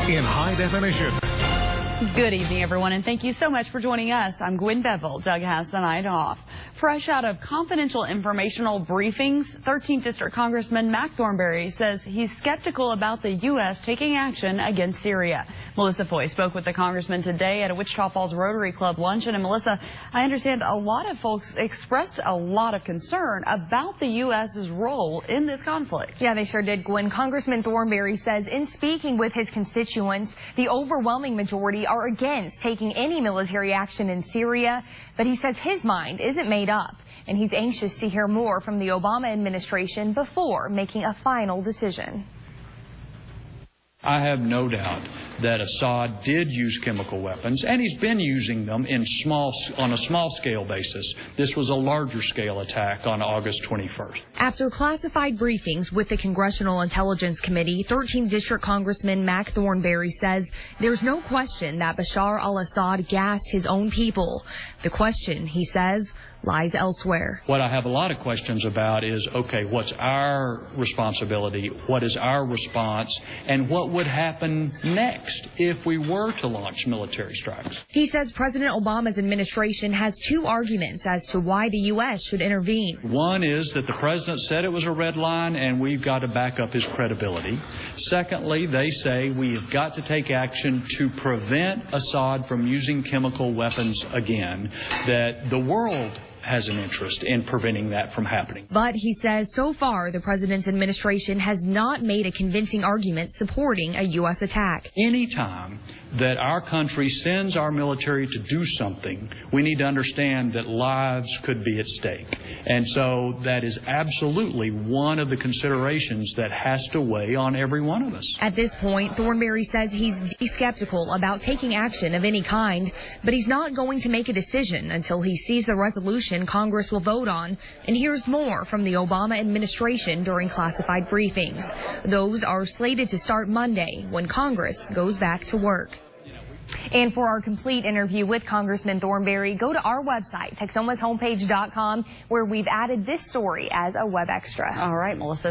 in high definition. Good evening, everyone, and thank you so much for joining us. I'm Gwen Bevel. Doug has the night off. Fresh out of confidential informational briefings, 13th District Congressman Mac Thornberry says he's skeptical about the U.S. taking action against Syria. Melissa Foy spoke with the congressman today at a Wichita Falls Rotary Club luncheon. And Melissa, I understand a lot of folks expressed a lot of concern about the U.S.'s role in this conflict. Yeah, they sure did, Gwen. Congressman Thornberry says in speaking with his constituents, the overwhelming majority are against taking any military action in Syria, but he says his mind isn't made up, and he's anxious to hear more from the Obama administration before making a final decision. I have no doubt that Assad did use chemical weapons, and he's been using them on a small-scale basis. This was a larger-scale attack on August 21st. After classified briefings with the Congressional Intelligence Committee, 13th District Congressman Mac Thornberry says there's no question that Bashar al-Assad gassed his own people. The question, he says, lies elsewhere. What I have a lot of questions about is, okay, what's our responsibility? What is our response? And what would happen next if we were to launch military strikes? He says President Obama's administration has two arguments as to why the U.S. should intervene. One is that the president said it was a red line and we've got to back up his credibility. Secondly, they say we have got to take action to prevent Assad from using chemical weapons again, that the world has an interest in preventing that from happening. But he says so far the president's administration has not made a convincing argument supporting a U.S. attack. Anytime that our country sends our military to do something, we need to understand that lives could be at stake. And so that is absolutely one of the considerations that has to weigh on every one of us. At this point, Thornberry says he's skeptical about taking action of any kind, but he's not going to make a decision until he sees the resolution Congress will vote on and hears more from the Obama administration during classified briefings. Those are slated to start Monday when Congress goes back to work. And for our complete interview with Congressman Thornberry, go to our website, TexomasHomepage.com, where we've added this story as a web extra. All right, Melissa.